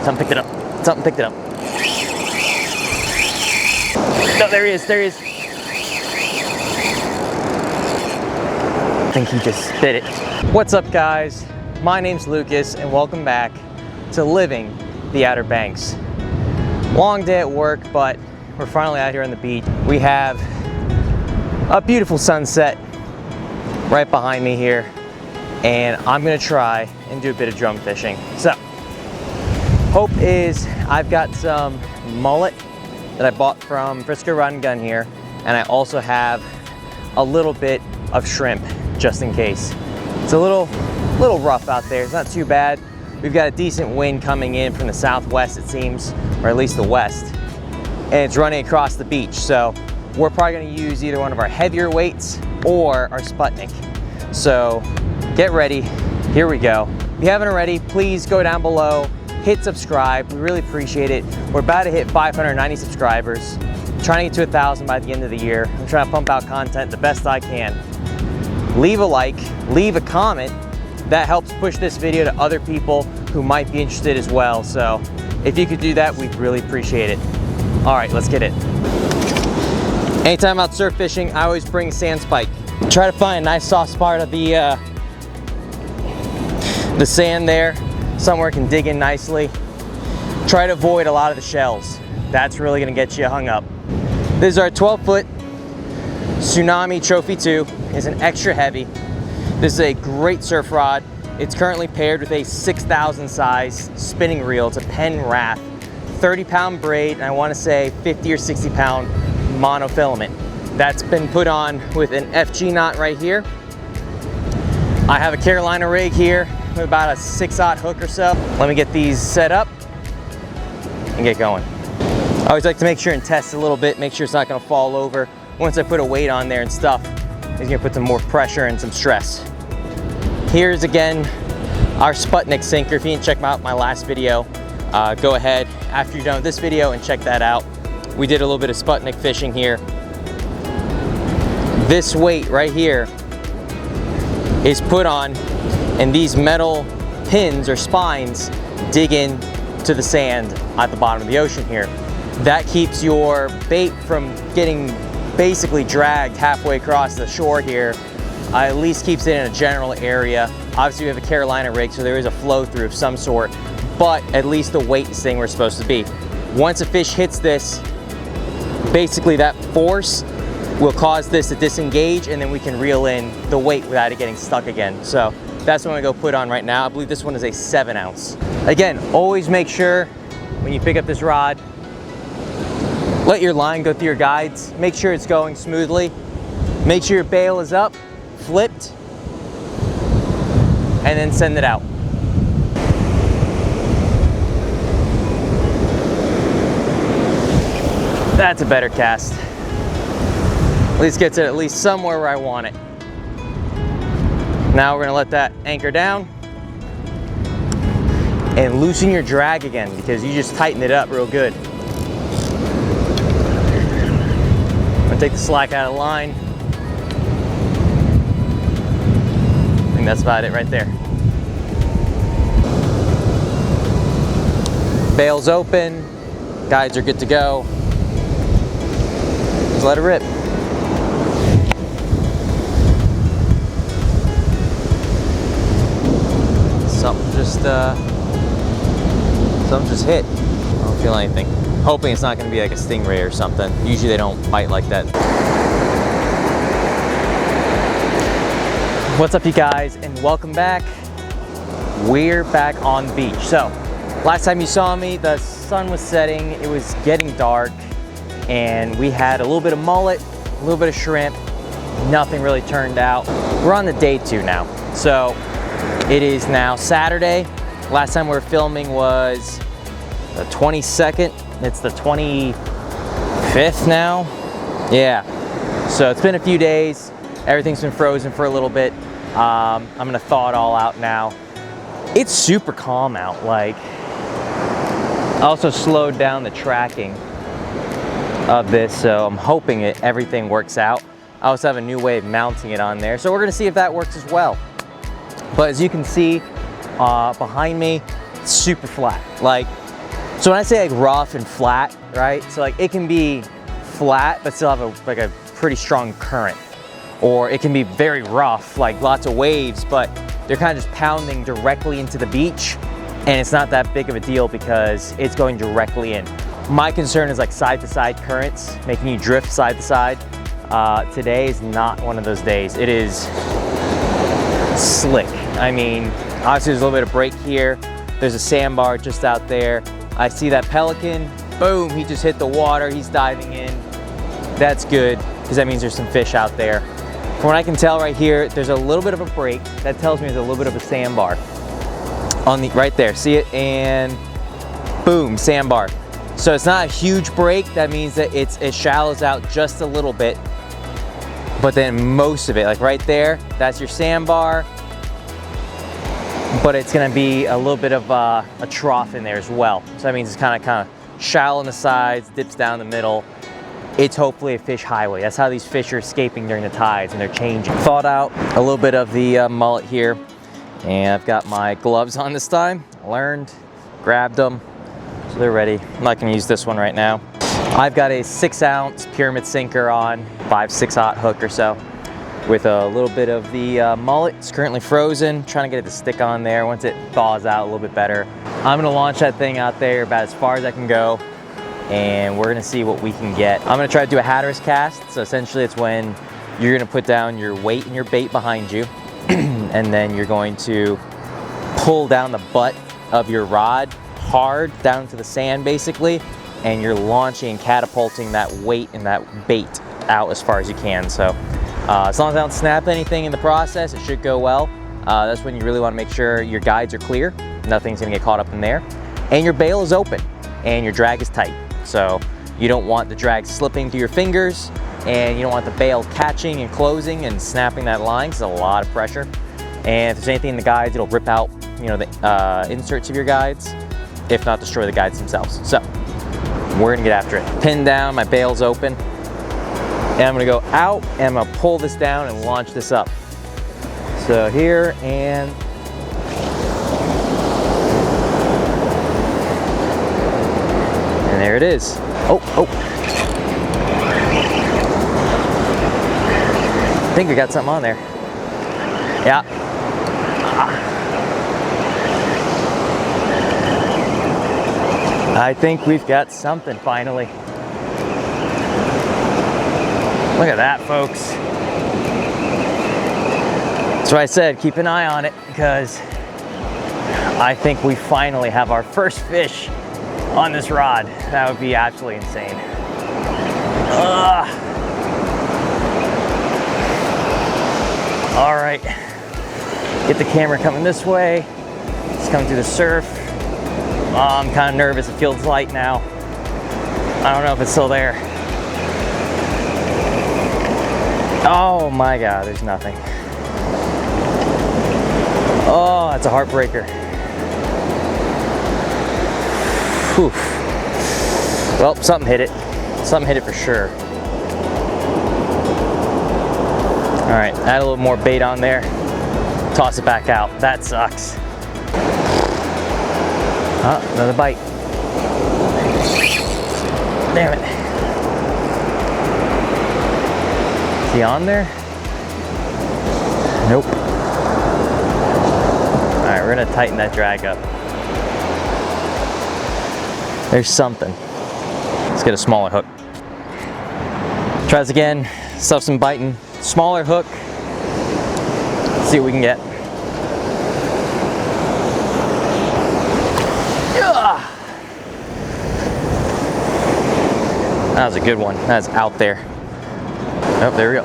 Something picked it up. Something picked it up. No, there he is. There he is. I think he just spit it. What's up, guys? My name's Lucas, and welcome back to Living the Outer Banks. Long day at work, but we're finally out here on the beach. We have a beautiful sunset right behind me here, and I'm gonna try and do a bit of drum fishing. So, hope is I've got some mullet that I bought from Frisco Rod and Gun here, and I also have a little bit of shrimp just in case. It's a little rough out there. It's not too bad. We've got a decent wind coming in from the southwest, it seems, or at least the west, and it's running across the beach. So we're probably gonna use either one of our heavier weights or our Sputnik. So get ready, here we go. If you haven't already, please go down below, hit subscribe, we really appreciate it. We're about to hit 590 subscribers. I'm trying to get to 1,000 by the end of the year. I'm trying to pump out content the best I can. Leave a like, leave a comment. That helps push this video to other people who might be interested as well. So if you could do that, we'd really appreciate it. All right, let's get it. Anytime I'm out surf fishing, I always bring sand spike. Try to find a nice soft spot of the sand there, somewhere it can dig in nicely. Try to avoid a lot of the shells. That's really gonna get you hung up. This is our 12-foot Tsunami Trophy 2. It's an extra heavy. This is a great surf rod. It's currently paired with a 6,000 size spinning reel. It's a Penn Wrath, 30-pound braid, and I wanna say 50 or 60-pound monofilament. That's been put on with an FG knot right here. I have a Carolina rig here with about a 6/0 hook or so. Let me get these set up and get going. I always like to make sure and test a little bit, make sure it's not gonna fall over. Once I put a weight on there and stuff, it's gonna put some more pressure and some stress. Here's again our Sputnik sinker. If you didn't check out my last video, go ahead after you're done with this video and check that out. We did a little bit of Sputnik fishing here. This weight right here is put on, and these metal pins or spines dig in to the sand at the bottom of the ocean here. That keeps your bait from getting basically dragged halfway across the shore here. At least keeps it in a general area. Obviously we have a Carolina rig, so there is a flow through of some sort, but at least the weight is staying where it's supposed to be. Once a fish hits this, basically that force will cause this to disengage, and then we can reel in the weight without it getting stuck again. So that's what I'm gonna go put on right now. I believe this one is a 7-ounce. Again, always make sure when you pick up this rod, let your line go through your guides. Make sure it's going smoothly. Make sure your bail is up, flipped, and then send it out. That's a better cast. At least gets it at least somewhere where I want it. Now we're gonna let that anchor down and loosen your drag again, because you just tighten it up real good. I'm gonna take the slack out of the line. I think that's about it right there. Bail's open, guides are good to go. Just let it rip. Something just hit. I don't feel anything. Hoping it's not gonna be like a stingray or something. Usually they don't bite like that. What's up, you guys, and welcome back. We're back on the beach. So, last time you saw me, the sun was setting, it was getting dark, and we had a little bit of mullet, a little bit of shrimp. Nothing really turned out. We're on the day 2 now. So, it is now Saturday. Last time we were filming was the 22nd. It's the 25th now. Yeah. So it's been a few days. Everything's been frozen for a little bit. I'm gonna thaw it all out now. It's super calm out. Like, I also slowed down the tracking of this, so I'm hoping everything works out. I also have a new way of mounting it on there, so we're gonna see if that works as well. But as you can see behind me, it's super flat. Like, So when I say like rough and flat, right? So like it can be flat, but still have a pretty strong current. Or it can be very rough, like lots of waves, but they're kind of just pounding directly into the beach, and it's not that big of a deal because it's going directly in. My concern is like side to side currents, making you drift side to side. Today is not one of those days. It is slick. I mean, obviously there's a little bit of break here. There's a sandbar just out there. I see that pelican, boom, he just hit the water, he's diving in. That's good, because that means there's some fish out there. From what I can tell right here, there's a little bit of a break. That tells me there's a little bit of a sandbar. On the, right there, see it? And boom, sandbar. So it's not a huge break, that means that it shallows out just a little bit. But then most of it, like right there, that's your sandbar. But it's gonna be a little bit of a trough in there as well. So that means it's kind of shallow on the sides, dips down the middle. It's hopefully a fish highway. That's how these fish are escaping during the tides, and they're changing. Thawed out a little bit of the mullet here, and I've got my gloves on this time. Learned, grabbed them, so they're ready. I'm not gonna use this one right now. I've got a 6-ounce pyramid sinker on, 5-6/0 hook or so, with a little bit of the mullet. It's currently frozen, trying to get it to stick on there. Once it thaws out a little bit better, I'm gonna launch that thing out there about as far as I can go, and we're gonna see what we can get. I'm gonna try to do a Hatteras cast. So essentially it's when you're gonna put down your weight and your bait behind you, and then you're going to pull down the butt of your rod hard down to the sand basically, and you're launching and catapulting that weight and that bait out as far as you can. So as long as I don't snap anything in the process, it should go well. That's when you really wanna make sure your guides are clear, nothing's gonna get caught up in there, and your bail is open, and your drag is tight. So you don't want the drag slipping through your fingers, and you don't want the bail catching and closing and snapping that line, because it's a lot of pressure. And if there's anything in the guides, it'll rip out, you know, the inserts of your guides, if not destroy the guides themselves. So we're gonna get after it. Pin down, my bail's open, and I'm gonna go out and I'm gonna pull this down and launch this up. So here, and there it is. Oh. I think we got something on there. Yeah. I think we've got something finally. Look at that, folks. That's why I said keep an eye on it, because I think we finally have our first fish on this rod. That would be absolutely insane. All right, get the camera coming this way. It's coming through the surf. I'm kind of nervous. It feels light now. I don't know if it's still there. Oh my God, there's nothing. Oh, that's a heartbreaker. Whew. Well, something hit it. Something hit it for sure. All right, add a little more bait on there. Toss it back out. That sucks. Oh, another bite. Damn it. Is he on there? Nope. All right, we're gonna tighten that drag up. There's something. Let's get a smaller hook. Try this again. Stuff some biting. Smaller hook. See what we can get. That was a good one. That's out there. Oh, there we go.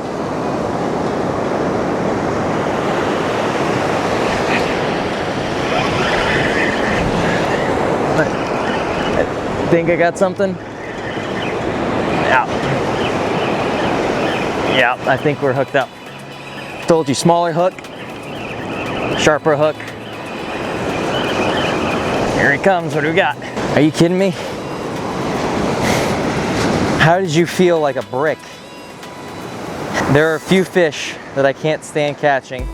I think I got something. Yeah, I think we're hooked up. Told you, smaller hook, sharper hook. Here he comes. What do we got? Are you kidding me? How did you feel like a brick? There are a few fish that I can't stand catching.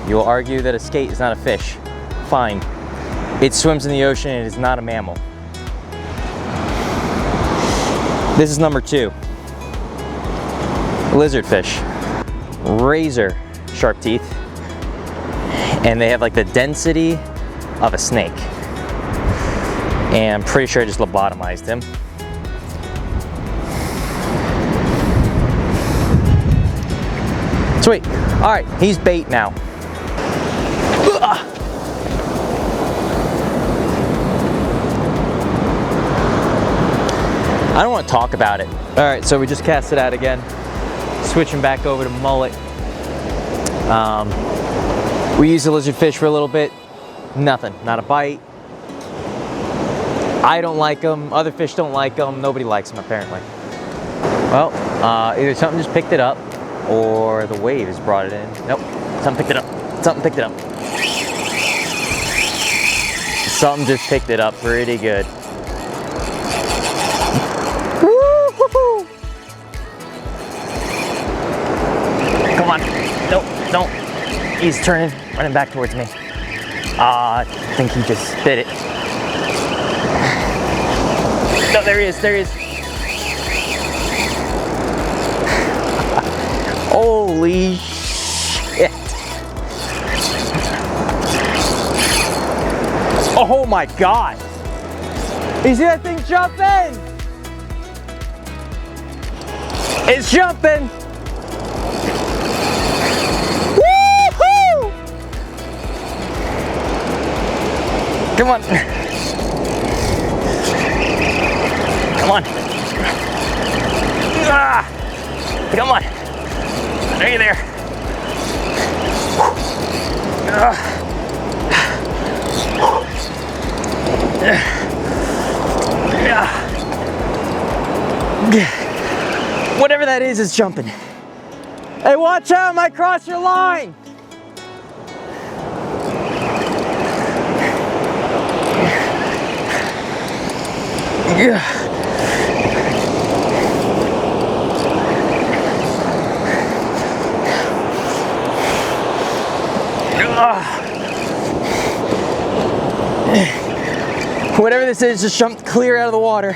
You will argue that a skate is not a fish. Fine. It swims in the ocean and it is not a mammal. This is number 2. Lizardfish. Razor sharp teeth. And they have like the density of a snake. And I'm pretty sure I just lobotomized him. Sweet. All right, he's bait now. I don't want to talk about it. All right, so we just cast it out again. Switching back over to mullet. We used the lizardfish for a little bit. Nothing, not a bite. I don't like them, other fish don't like them, nobody likes them apparently. Well, either something just picked it up or the wave has brought it in. Nope, something picked it up, something picked it up. Something just picked it up pretty good. Woo-hoo-hoo. Come on, nope, don't. He's turning, running back towards me. I think he just spit it. No, there he is, there he is. Holy shit. Oh my God. You see that thing jumping? It's jumping. Woohoo! Come on. Come on. Ah, come on. Are you there? Whatever that is jumping. Hey, watch out, I might cross your line. Yeah. Whatever this is, just jumped clear out of the water.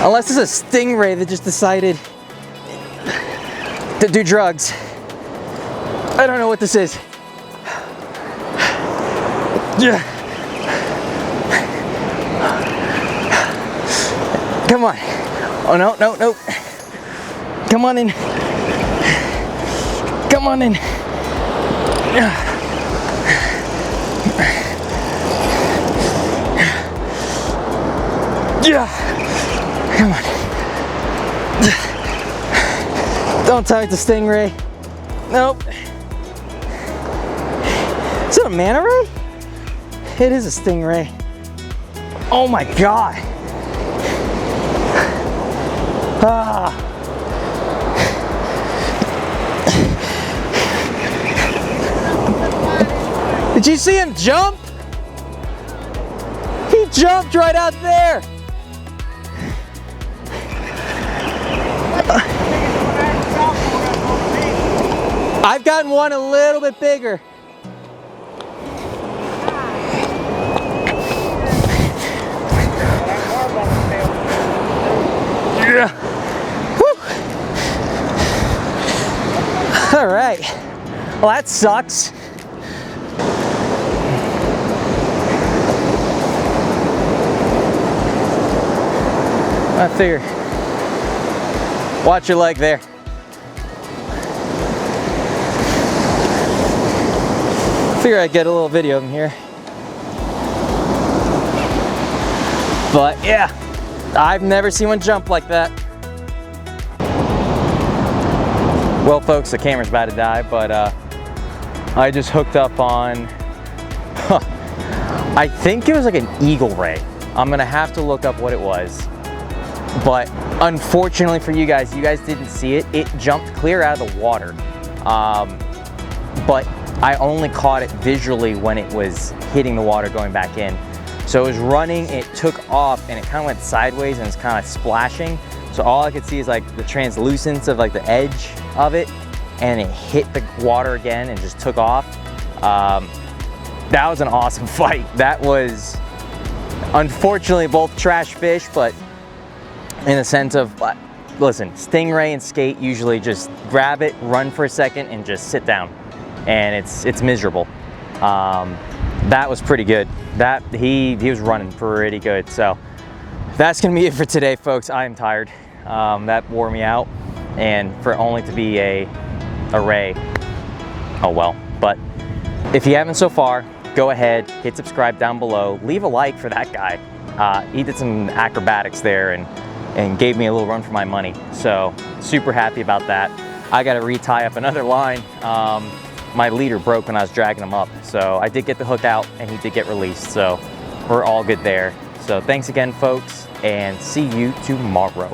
Unless it's a stingray that just decided to do drugs. I don't know what this is. Come on. Oh, no, no, no. Come on in. Come on in. Yeah. Come on. Don't tell me it's a stingray. Nope. Is it a manta ray? It is a stingray. Oh my God. Ah. Did you see him jump? He jumped right out there. I've gotten one a little bit bigger. Yeah. Woo. All right. Well, that sucks. I figure. Watch your leg there. Figure I'd get a little video of him here. But yeah, I've never seen one jump like that. Well folks, the camera's about to die, but I just hooked up on, I think it was like an eagle ray. I'm gonna have to look up what it was. But unfortunately for you guys didn't see it. It jumped clear out of the water. But I only caught it visually when it was hitting the water going back in. So it was running, it took off, and it kind of went sideways and it's kind of splashing. So all I could see is like the translucence of like the edge of it, and it hit the water again and just took off. that was an awesome fight. That was unfortunately both trash fish, but in the sense of, listen, stingray and skate usually just grab it, run for a second, and just sit down, and it's miserable. That was pretty good. That he was running pretty good. So that's gonna be it for today, folks. I am tired. That wore me out, and for only to be a ray, oh well. But if you haven't so far, go ahead, hit subscribe down below, leave a like for that guy. He did some acrobatics there and gave me a little run for my money. So super happy about that. I got to retie up another line. My leader broke when I was dragging him up. So I did get the hook out and he did get released. So we're all good there. So thanks again, folks, and see you tomorrow.